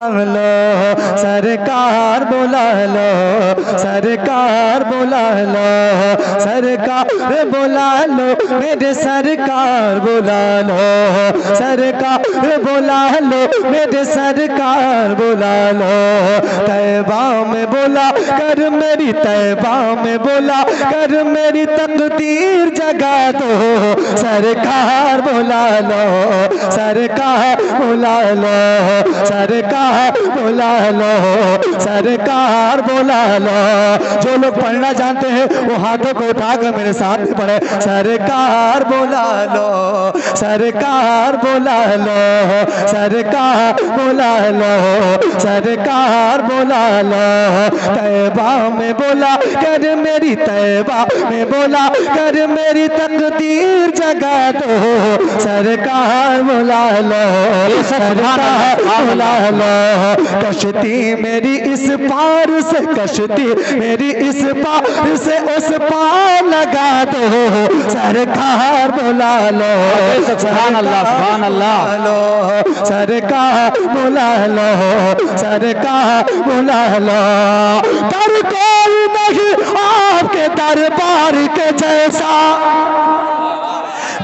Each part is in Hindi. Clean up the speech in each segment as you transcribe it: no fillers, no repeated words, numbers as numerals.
लो सरकार बुला लो, सरकार बुला लो, सरकार बुला लो, मेरे सरकार बुला लो, सरकार बुला लो, मेरे सरकार बुला लो। तैबा में बुला कर मेरी, तैबा में बुला कर मेरी तकदीर जगा दो, सरकार बुला लो, सरकार बुला लो, सरकार बुला लो, सरकार बुला लो। जो लोग पढ़ना जानते हैं वो हाथों को उठाकर मेरे साथ में पढ़े, सरकार बुला लो, सरकार बुला लो, सरकार बुला लो, सरकार बुला लो। तैबा में बुला कर मेरी, तैबा में बुला कर मेरी तकदीर जगा दो, सरकार बुला लो, सरकार बुला लो। कश्ती मेरी इस पार से, कश्ती मेरी इस पार से उस पार लगा दो, सरकार बुला लो, सुभान अल्लाह, सुभान अल्लाह, सरकार बुला लो, सरकार बुला लो। दर कोई नहीं आपके दरबार के जैसा,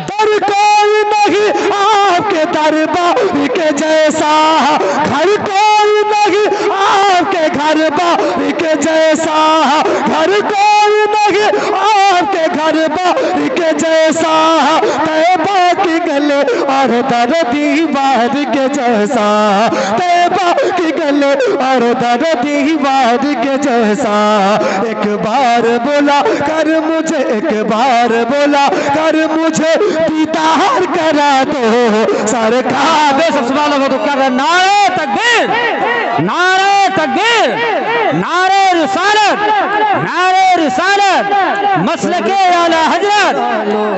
दर कोई नहीं आपके दरबार के जैसा, घर कोई नहीं आपके घर बार के जैसा, घर कोई नहीं आपके घर बार के जैसा, तैबा की गले और दर दीवार के जैसा, तैबा की गले और दर दीवार के जैसा। एक बार बुला कर मुझे, एक बार बुला कर मुझे दीदार करा दो, सरकार कर। नारे तकबीर, नारे तकबीर, नारे रिसालत, नारे रिसालत, मसलके आला हजरत,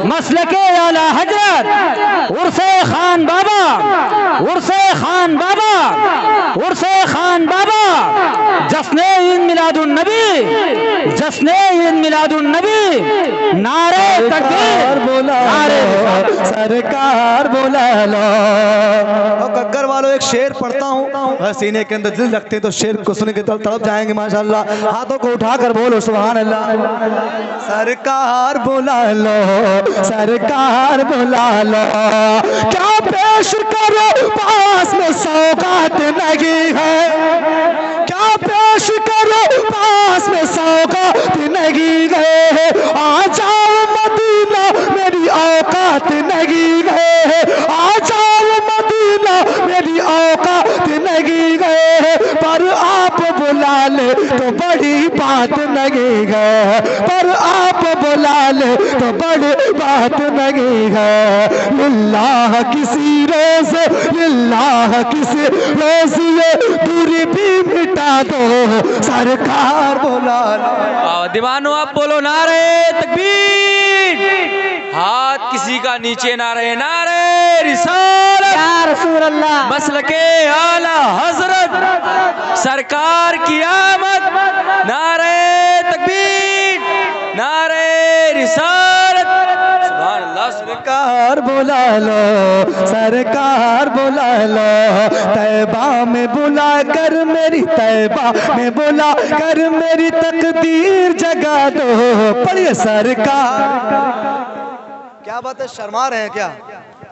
मसलके आला हजरत, उर्से खान बाबा, उर्से खान बाबा, उर्से खान बाबा, जश्ने ईद मिलादुन नबी, जश्ने ईद मिलादुन नबी। नारे तकबीर बोला, नारे सरकार बोला लो। कक्कर वालों एक शेर पढ़ता हूँ, सीने के अंदर दिल रखते तो शेर को सुन के तड़प जाएंगे माशाल्लाह। हाथों को उठाकर बोलो सुभान अल्लाह। सरकार बुला लो, सरकार बुला लो, क्या पेश करो पास में सौगात लगी है, क्या पेश करो पास में सौगात लगी है, आ जाओ मदीना मेरी औकात लगी है, आ जाओ मदीना मेरी औकात लगी है, पर आप बुला ले तो बड़ी बात लगी है, पर आप बुला ले तो बड़ी बात लगी है। लिल्लाह किसी रोज, लिल्लाह किसी रोज ये दूरी भी मिटा दो, सरकार बुला लो। दीवानों आप बोलो नारे तकबीर, हाथ किसी का नीचे ना रहे, नारे रिसालत या रसूल अल्लाह, मसलके आला हजरत, सरकार की आमद, नारे तकबीर, नारे रिसालत, सुभान अल्लाह। सरकार बुला लो, सरकार बुला लो, तैबा में बुला कर मेरी, तैबा में बुला कर मेरी तकदीर जगा दो, पढ़िए सरकार। क्या बात है, शर्मा रहे हैं क्या?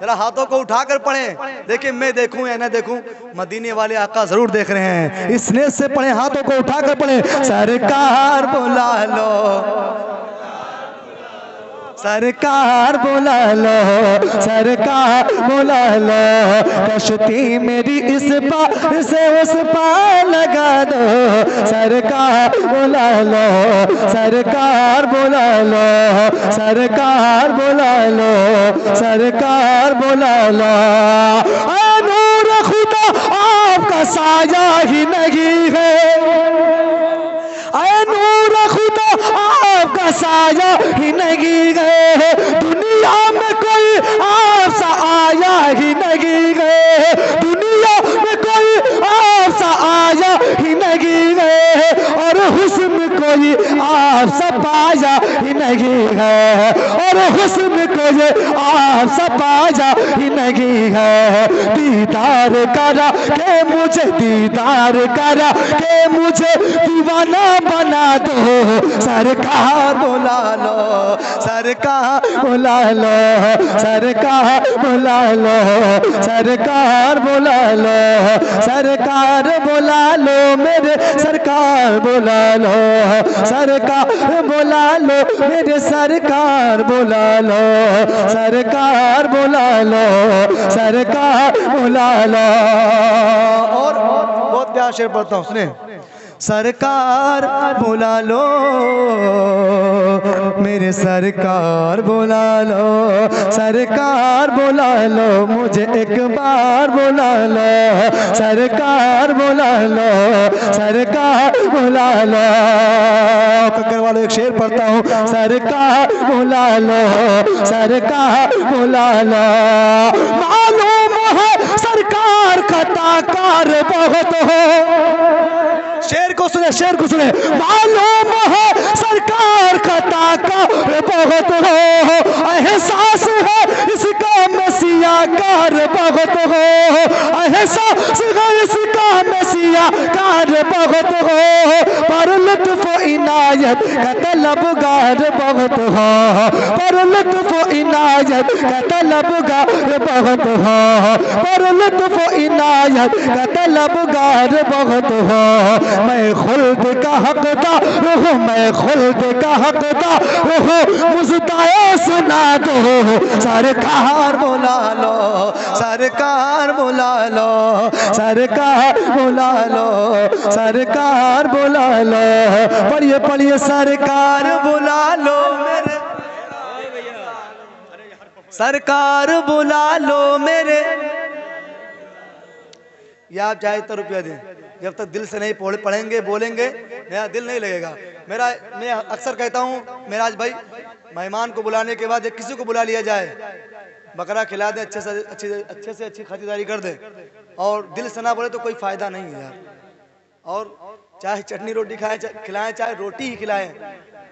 जरा हाथों को उठाकर पढ़ें, देखिए मैं देखूं या ना देखूं, मदीने वाले आका जरूर देख रहे हैं, इस नेत से पढ़ें, हाथों को उठाकर पढ़ें, सरकार बुला लो, सरकार बुला लो, सरकार बुला लो, कश्ती मेरी इस पार से उस पार लगा दो, सरकार बुला लो, सरकार बुला लो, सरकार बुला लो, सरकार बुला लो। ऐ नूर खुदा आपका साया ही नहीं है, ऐ नूर खुदा आपका साया ही नहीं गए, दुनिया में कोई आपसा आया ही नहीं गए, दुनिया में कोई आपसा आया ही नहीं गए, और हुस्न कोई आपसा पाया ही नहीं है, और हुस्न को ये आप सब पाया ही नहीं है। दीदार करा के मुझे, दीदार करा के मुझे दीवाना बना दो। सरकार बुला लो, सरकार बुला लो, सरकार बुला लो, सरकार बुला लो, सरकार बुला लो, मेरे सरकार बुला लो, सरकार बुला लो, मेरे सरकार बुला लो, सरकार बुला लो, सरकार बुला लो। और बहुत प्यार शेर पढ़ता हूँ, सुने। सरकार बुला लो, मेरे सरकार बुला लो, सरकार बुला लो, मुझे एक बार बुला लो, सरकार बुला लो, सरकार बुला लो। कक्कर वालों एक शेर पढ़ता हूँ, सरकार बुला लो, सरकार बुला लो। मालूम है सरकार खताकार बहुत हो, शेर को सुने, शेर को सुने। मालूम है सरकार खताकार बहुत हो, एहसास है इसका मसीहा कार बहुत हो, एहसास है इसका मसीहा कार बहुत हो, पर लुत्फ इनायत का तलबगार बहुत हो, पर लुत्फ इनायत का तलबगार बहुत हो, पर लुत्फ इनायत का तलबगार बहुत हो। मैं खुल्द का हकदार हूँ, मैं खुल्द का हकदार हूँ, मुझदाए सुना दो। सरकार बुला लो, सरकार बुला लो, सरकार बुला लो, सरकार बुला लो। पढ़िए पढ़िए, सरकार बुला लो, मेरे सरकार बुला लो, मेरे। या आप चाहे तो रुपया दें, जब तक दिल से नहीं पढ़ेंगे बोलेंगे मेरा दिल नहीं लगेगा। मैं अक्सर कहता हूँ मेराज भाई, मेहमान को बुलाने के बाद किसी को बुला लिया जाए, बकरा खिला दें, अच्छे से अच्छी खातिरदारी कर दें, और दिल से ना बोले तो कोई फायदा नहीं है यार। और चाहे चटनी रोटी खिलाएं, चाहे रोटी ही खिलाएं,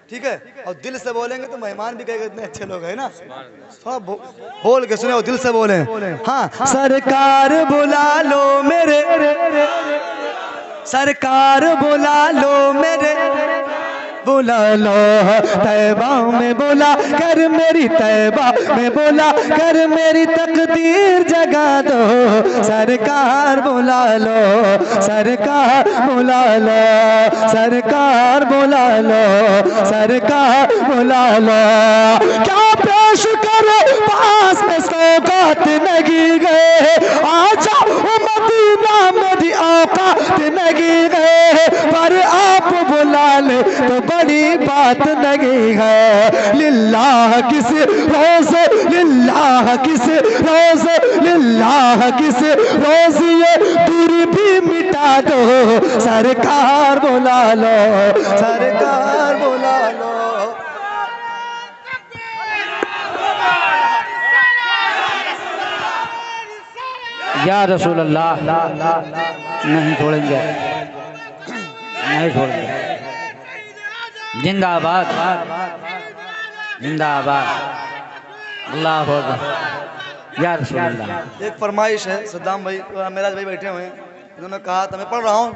ठीक है, और दिल से बोलेंगे तो मेहमान भी कहेंगे इतने अच्छे लोग हैं ना। थोड़ा बोल के सुने और दिल से बोले। हाँ, सरकार बुला लो मेरे, सरकार बुला लो मेरे, बुला लो तैबा में बुला कर मेरी, तैबा में बुला कर मेरी तकदीर जगा दो। सरकार बुला लो, सरकार बुला लो, सरकार बुला लो, सरकार बुला लो। क्या पेश करो पास में सौगात नहीं गए, आजा मदीना मेरी औकात नहीं गए, पर आप बुला ले तो बड़ी बात नहीं है। लिल्लाह किस रोज़े, लिल्लाह किस रोज़े, लिल्लाह किस रोज़ ये दूरी भी मिटा दो। सरकार बुला लो, सरकार बुला लो। या रसूल अल्लाह, नहीं छोड़ेंगे, नहीं छोड़ेंगे। जिंदाबाद, जिंदाबाद, अल्लाह अकबर, या रसूल अल्लाह। एक फरमाइश है, सद्दाम भाई, मेराज भाई बैठे हुए हैं, उन्होंने कहा था, मैं पढ़ रहा हूँ।